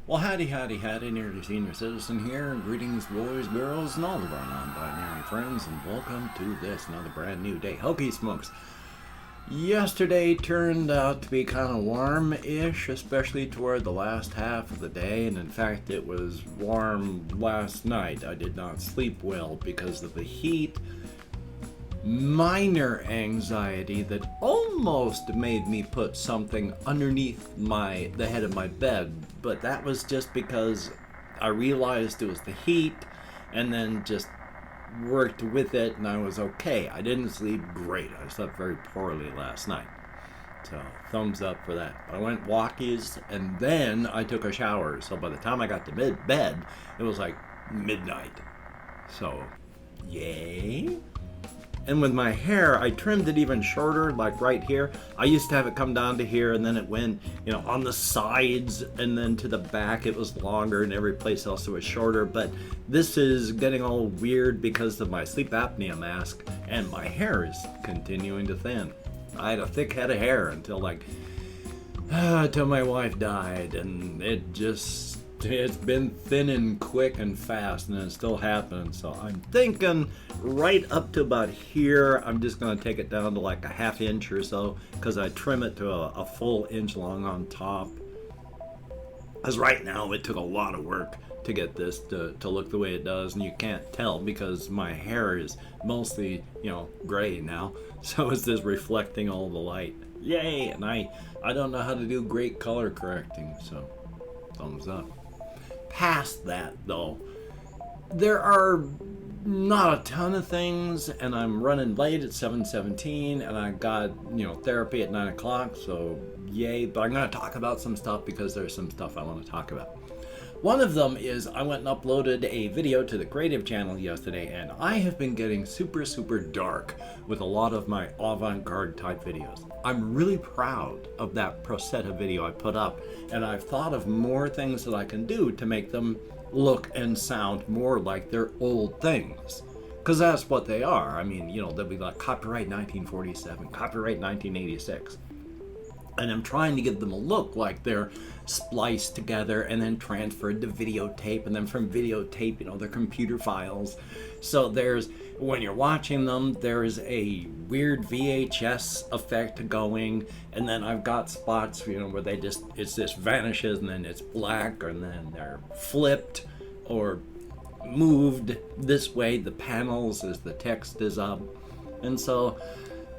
Well, howdy, howdy, howdy, nearly senior citizen here. Greetings, boys, girls, and all of our non-binary friends, and welcome to this, another brand new day. Hokey smokes. Yesterday turned out to be kind of warm-ish, especially toward the last half of the day, and in fact, it was warm last night. I did not sleep well because of the heat. Minor anxiety that almost made me put something underneath the head of my bed, but that was just because I realized it was the heat and then just worked with it and I was okay. I didn't sleep great. I slept very poorly last night. So thumbs up for that. I went walkies and then I took a shower. So by the time I got to bed, it was like midnight. So yay. And with my hair, I trimmed it even shorter, like right here. I used to have it come down to here, and then it went, on the sides, and then to the back it was longer, and every place else it was shorter. But this is getting all weird because of my sleep apnea mask, and my hair is continuing to thin. I had a thick head of hair until until my wife died, and it's been thinning quick and fast, and it's still happening. So I'm thinking right up to about here, I'm just going to take it down to like a half inch or so, because I trim it to a full inch long on top. Because right now it took a lot of work to get this to look the way it does, and you can't tell because my hair is mostly, gray now. So it's just reflecting all the light. Yay! And I don't know how to do great color correcting, so thumbs up. Past that, though, there are not a ton of things, and I'm running late at 7:17, and I got, therapy at 9 o'clock, so yay. But I'm going to talk about some stuff because there's some stuff I want to talk about. One of them is I went and uploaded a video to the Creative channel yesterday, and I have been getting super, super dark with a lot of my avant-garde type videos. I'm really proud of that Prosetta video I put up, and I've thought of more things that I can do to make them look and sound more like their old things. Because that's what they are. I mean, they'll be like copyright 1947, copyright 1986. And I'm trying to give them a look like they're spliced together and then transferred to videotape, and then from videotape, they're computer files. So when you're watching them, there's a weird VHS effect going, and then I've got spots, where it just vanishes, and then it's black, and then they're flipped or moved this way, the panels as the text is up. And so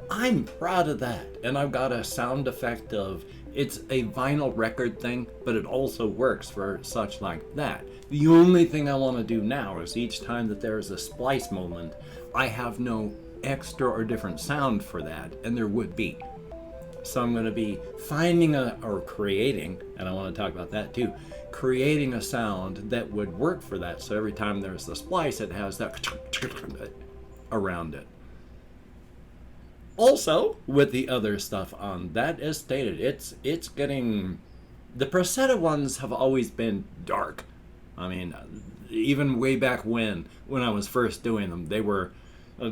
I'm proud of that. And I've got a sound effect of, it's a vinyl record thing, but it also works for such like that. The only thing I want to do now is each time that there is a splice moment, I have no extra or different sound for that, and there would be. So I'm going to be creating, and I want to talk about that too, creating a sound that would work for that. So every time there's a splice, it has that around it. Also, with the other stuff on that, as stated, it's getting... The Prosetta ones have always been dark. I mean, even way back when I was first doing them, they were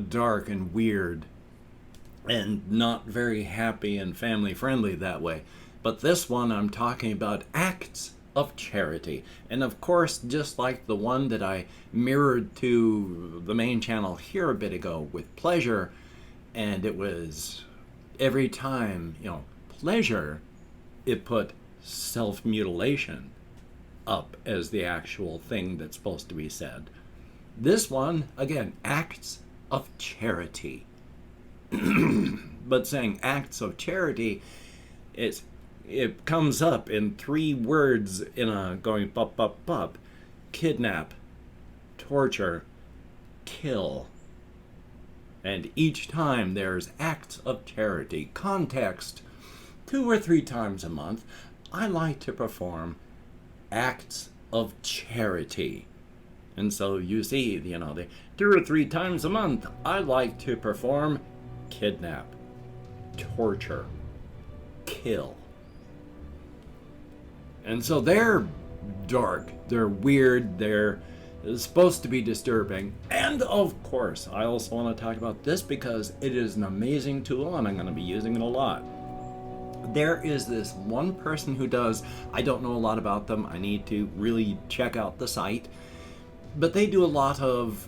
dark and weird and not very happy and family friendly that way. But this one, I'm talking about acts of charity. And of course, just like the one that I mirrored to the main channel here a bit ago with pleasure, and it was every time, pleasure, it put self-mutilation up as the actual thing that's supposed to be said. This one, again, acts of charity. But saying acts of charity, it comes up in 3 words in a going pop, pop, pop. Kidnap, torture, kill. And each time there's acts of charity. Context, 2 or 3 times a month, I like to perform acts of charity. And so you see, 2 or 3 times a month, I like to perform kidnap, torture, kill. And so they're dark, they're weird, they're supposed to be disturbing. And of course, I also want to talk about this because it is an amazing tool and I'm going to be using it a lot. There is this one person who does, I don't know a lot about them, I need to really check out the site, but they do a lot of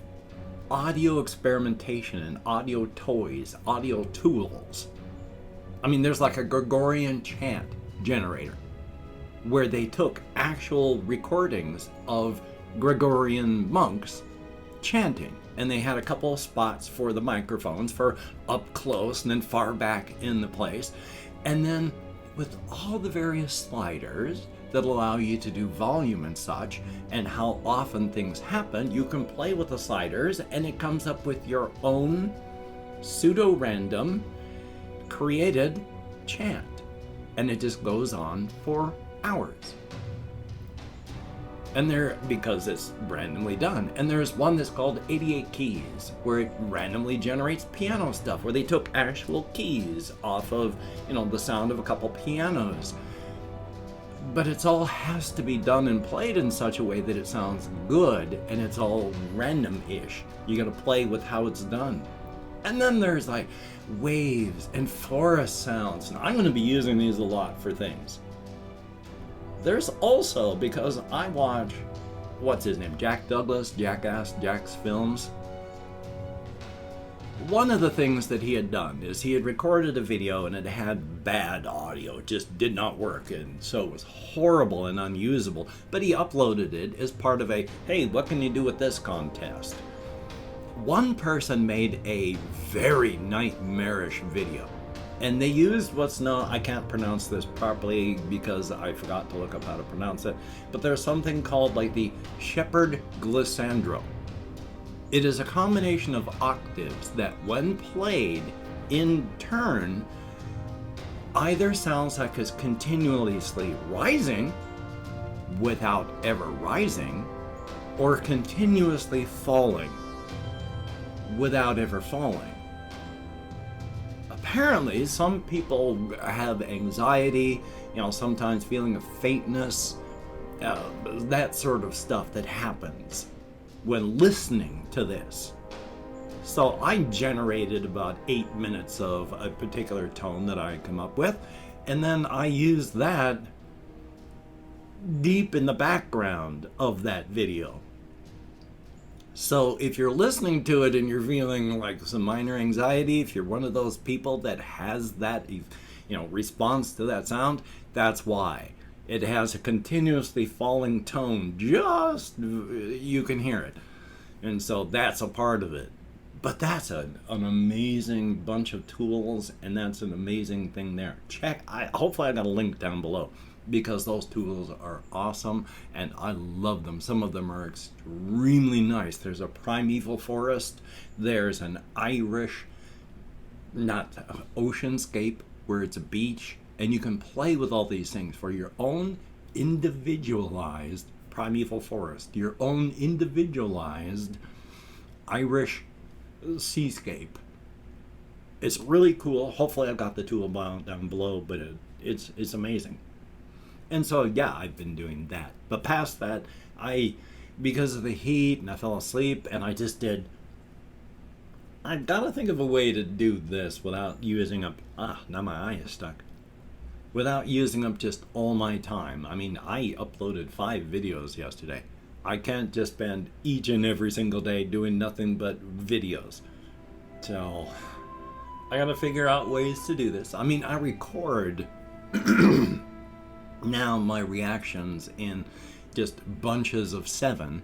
audio experimentation and audio toys, audio tools. I mean, there's like a Gregorian chant generator where they took actual recordings of Gregorian monks chanting, and they had a couple of spots for the microphones for up close and then far back in the place, and then with all the various sliders that allow you to do volume and such and how often things happen, you can play with the sliders and it comes up with your own pseudo-random created chant, and it just goes on for hours. And because it's randomly done. And there's one that's called 88 Keys, where it randomly generates piano stuff, where they took actual keys off of, the sound of a couple pianos. But it's all has to be done and played in such a way that it sounds good, and it's all random-ish. You gotta play with how it's done. And then there's like waves and forest sounds, and I'm gonna be using these a lot for things. There's also, because I watch, what's his name, Jack Douglas, Jack's films. One of the things that he had done is he had recorded a video and it had bad audio. It just did not work, and so it was horrible and unusable. But he uploaded it as part of a, hey, what can you do with this contest? One person made a very nightmarish video. And they used what's known, I can't pronounce this properly because I forgot to look up how to pronounce it, but there's something called like the Shepherd glissandro. It is a combination of octaves that when played in turn, either sounds like it's continuously rising without ever rising, or continuously falling without ever falling. Apparently, some people have anxiety, sometimes feeling of faintness, that sort of stuff that happens when listening to this. So I generated about 8 minutes of a particular tone that I come up with, and then I used that deep in the background of that video. So if you're listening to it and you're feeling like some minor anxiety, if you're one of those people that has that, response to that sound, that's why. It has a continuously falling tone, you can hear it. And so that's a part of it. But that's an amazing bunch of tools, and that's an amazing thing there. Hopefully I got a link down below, because those tools are awesome and I love them. Some of them are extremely nice. There's a primeval forest, there's an Irish, not oceanscape, where it's a beach, and you can play with all these things for your own individualized primeval forest, your own individualized Irish seascape. It's really cool. Hopefully I've got the tool down below, but it's amazing. And so, yeah, I've been doing that. But past that, because of the heat, and I fell asleep, and I've got to think of a way to do this without using up, now my eye is stuck. Without using up just all my time. I mean, I uploaded 5 videos yesterday. I can't just spend each and every single day doing nothing but videos. So, I got to figure out ways to do this. I mean, I record now my reactions in just bunches of 7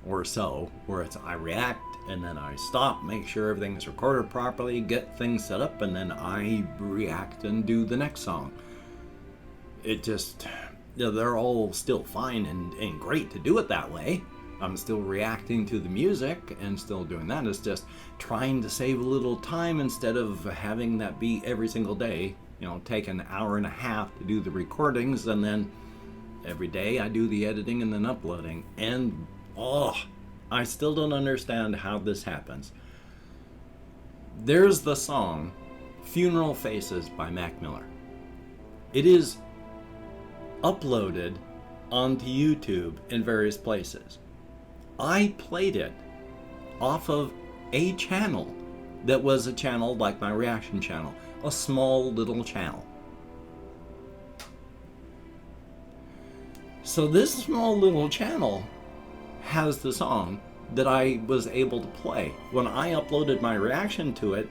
or so, where I react and then I stop, make sure everything's recorded properly, get things set up, and then I react and do the next song. It just, they're all still fine and great to do it that way. I'm still reacting to the music and still doing that. It's just trying to save a little time instead of having that be every single day. Take an hour and a half to do the recordings, and then every day I do the editing and then uploading. And, I still don't understand how this happens. There's the song Funeral Faces by Mac Miller. It is uploaded onto YouTube in various places. I played it off of a channel that was a channel like my reaction channel. A small little channel. So this small little channel has the song that I was able to play. When I uploaded my reaction to it,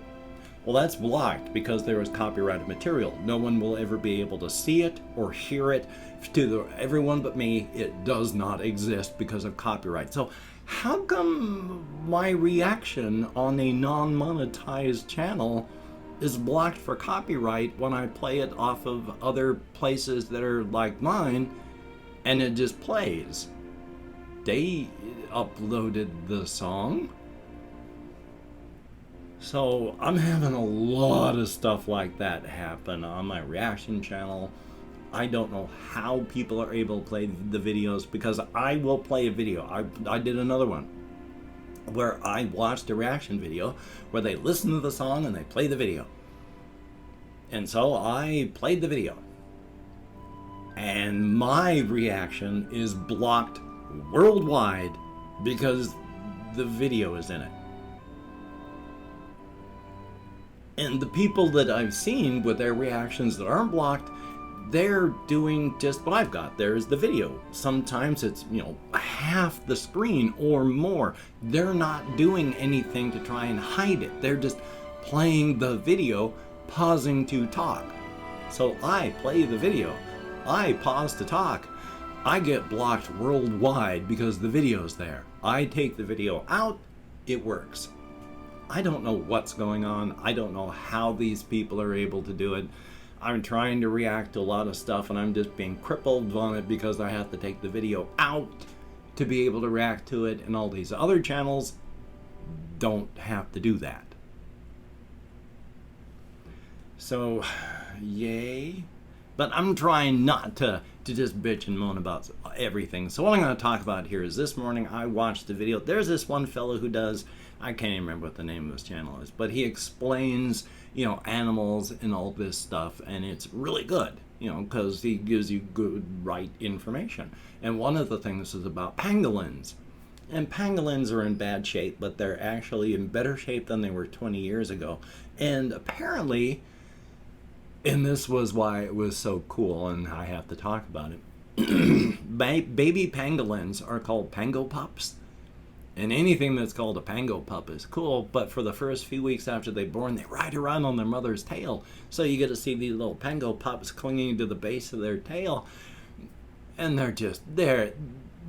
well, that's blocked because there was copyrighted material. No one will ever be able to see it or hear it. To everyone but me, it does not exist because of copyright. So how come my reaction on a non-monetized channel is blocked for copyright when I play it off of other places that are like mine, and it just plays? They uploaded the song. So I'm having a lot of stuff like that happen on my reaction channel. I don't know how people are able to play the videos, because I will play a video. I did another one where I watched a reaction video where they listen to the song and they play the video. And so I played the video. And my reaction is blocked worldwide because the video is in it. And the people that I've seen with their reactions that aren't blocked, they're doing just what I've got. There's the video. Sometimes it's, half the screen or more. They're not doing anything to try and hide it. They're just playing the video, pausing to talk. So I play the video. I pause to talk. I get blocked worldwide because the video's there. I take the video out, it works. I don't know what's going on. I don't know how these people are able to do it. I'm trying to react to a lot of stuff and I'm just being crippled on it because I have to take the video out to be able to react to it, and all these other channels don't have to do that. So, yay. But I'm trying not to just bitch and moan about everything. So what I'm going to talk about here is this morning I watched the video. There's this one fellow who does, I can't even remember what the name of his channel is, but he explains, animals and all this stuff, and it's really good, because he gives you good, right information. And one of the things is about pangolins. And pangolins are in bad shape, but they're actually in better shape than they were 20 years ago. And apparently, and this was why it was so cool, and I have to talk about it. Baby pangolins are called Pangopups. And anything that's called a Pangopup is cool, but for the first few weeks after they're born, they ride around on their mother's tail. So you get to see these little Pangopups clinging to the base of their tail. And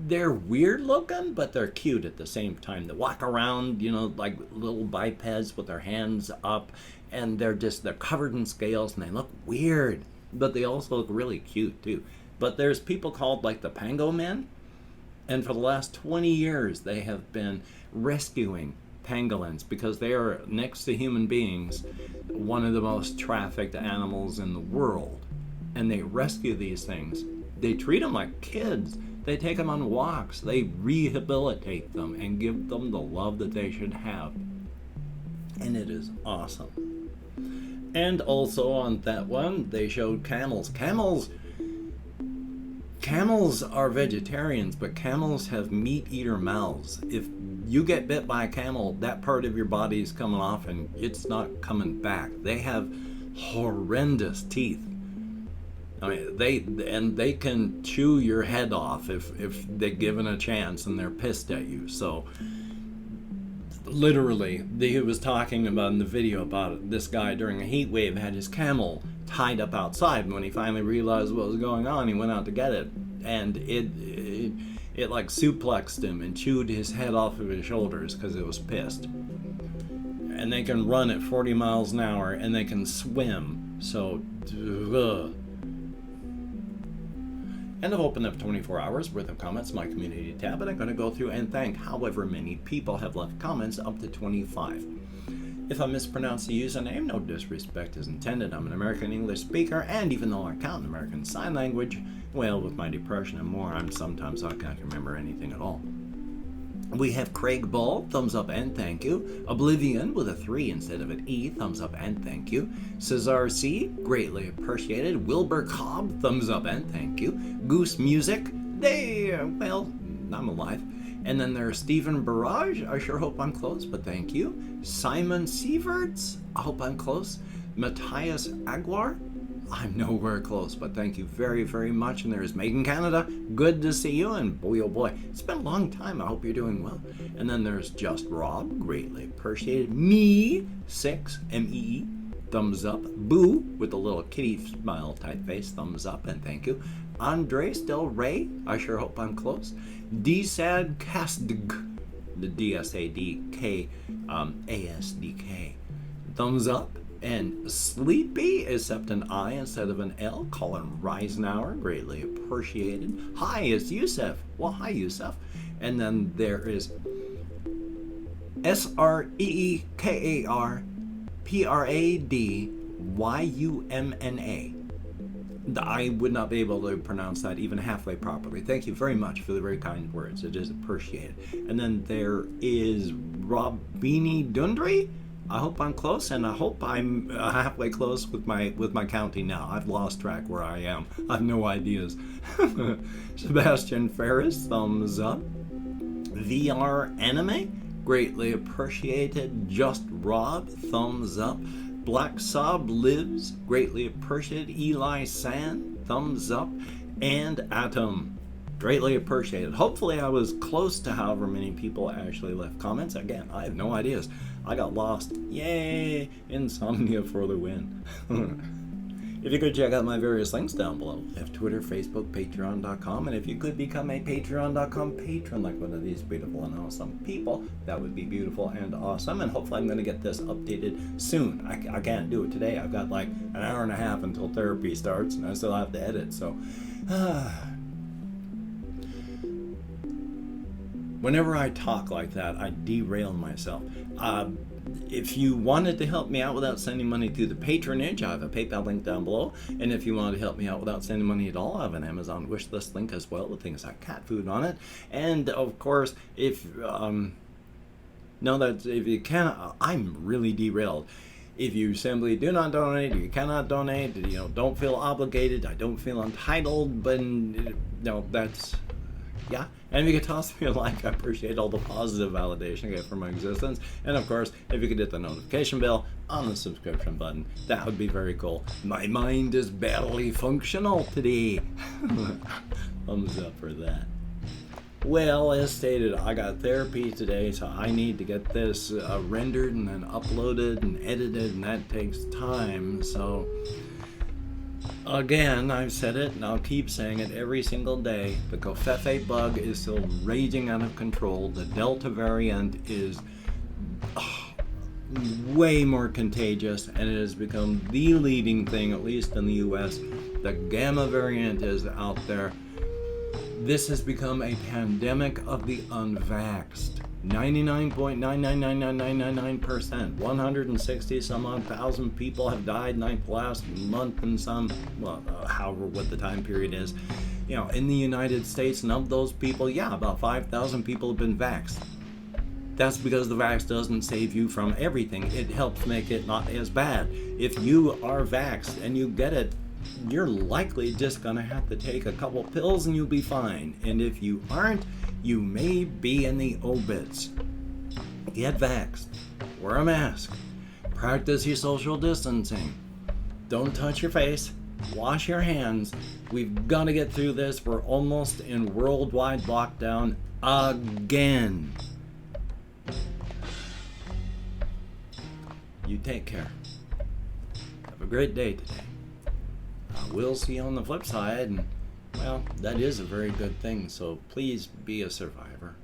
they're weird looking, but they're cute at the same time. They walk around, like little bipeds with their hands up, and they're covered in scales, and they look weird, but they also look really cute too. But there's people called like the Pango Men, and for the last 20 years they have been rescuing pangolins because they are, next to human beings, one of the most trafficked animals in the world. And they rescue these things. They treat them like kids. They take them on walks. They rehabilitate them and give them the love that they should have. And it is awesome. And also on that one, they showed camels. Camels are vegetarians, but camels have meat-eater mouths. If you get bit by a camel, that part of your body is coming off and it's not coming back. They have horrendous teeth. I mean, they can chew your head off if they're given a chance and they're pissed at you. So literally, he was talking about in the video about this guy during a heat wave had his camel tied up outside, and when he finally realized what was going on, he went out to get it, and it like suplexed him and chewed his head off of his shoulders because it was pissed. And they can run at 40 miles an hour and they can swim. So and I've opened up 24 hours worth of comments, my community tab, and I'm going to go through and thank however many people have left comments, up to 25. If I mispronounce the username, no disrespect is intended. I'm an American English speaker, and even though I count American Sign Language, well, with my depression and more, sometimes I can't remember anything at all. We have Craig Ball, thumbs up and thank you. Oblivion with a 3 instead of an E, thumbs up and thank you. Cesar C, greatly appreciated. Wilbur Cobb, thumbs up and thank you. Goose Music, well, I'm alive. And then there's Stephen Barrage, I sure hope I'm close, but thank you. Simon Sieverts, I hope I'm close. Matthias Aguar, I'm nowhere close, but thank you very, very much. And there's Megan Canada. Good to see you. And boy, oh boy, it's been a long time. I hope you're doing well. And then there's Just Rob. Greatly appreciated. Me6, M-E-E. Thumbs up. Boo, with a little kitty smile type face. Thumbs up and thank you. Andres Del Rey. I sure hope I'm close. D-Sad Castg. The D-S-A-D-K, A-S-D-K. Thumbs up. And Sleepy, except an I instead of an L. Colin Reisenauer, greatly appreciated. Hi, it's Yusuf. Well, hi, Yusuf. And then there is SREEKARPRADYUMNA. I would not be able to pronounce that even halfway properly. Thank you very much for the very kind words. It is appreciated. And then there is Robini Dundry. I hope I'm close, and I hope I'm halfway close with my counting now. I've lost track where I am. I have no ideas. Sebastian Ferris, thumbs up. VR Anime, greatly appreciated. Just Rob, thumbs up. Black Sob Lives, greatly appreciated. Eli San, thumbs up. And Atom, greatly appreciated. Hopefully I was close to however many people actually left comments. Again, I have no ideas. I got lost. Yay! Insomnia for the win. If you could check out my various links down below. I have Twitter, Facebook, Patreon.com, and if you could become a Patreon.com patron like one of these beautiful and awesome people, that would be beautiful and awesome, and hopefully I'm going to get this updated soon. I can't do it today. I've got like an hour and a half until therapy starts, and I still have to edit, so... Whenever I talk like that, I derail myself. If you wanted to help me out without sending money through the patronage, I have a PayPal link down below. And if you wanted to help me out without sending money at all, I have an Amazon wishlist link as well with things like cat food on it. And of course, if you can, I'm really derailed. If you simply do not donate, or you cannot donate, don't feel obligated, I don't feel entitled, but that's... Yeah, and if you could toss me a like, I appreciate all the positive validation I get from my existence. And of course, if you could hit the notification bell on the subscription button, that would be very cool. My mind is barely functional today. Thumbs up for that. Well, as stated, I got therapy today, so I need to get this rendered and then uploaded and edited, and that takes time, so... Again, I've said it, and I'll keep saying it every single day. The Covfefe bug is still raging out of control. The Delta variant is way more contagious, and it has become the leading thing, at least in the US. The Gamma variant is out there. This has become a pandemic of the unvaxxed. 99.9999999%. 160 some odd thousand people have died in the last month and some, however what the time period is, in the United States, and of those people, about 5,000 people have been vaxxed. That's because the vax doesn't save you from everything. It helps make it not as bad. If you are vaxxed and you get it, you're likely just gonna have to take a couple pills and you'll be fine. And if you aren't, you may be in the obits. Get vaxxed. Wear a mask. Practice your social distancing. Don't touch your face. Wash your hands. We've got to get through this. We're almost in worldwide lockdown again. You take care. Have a great day today. We'll see you on the flip side, and well, that is a very good thing, so please be a survivor.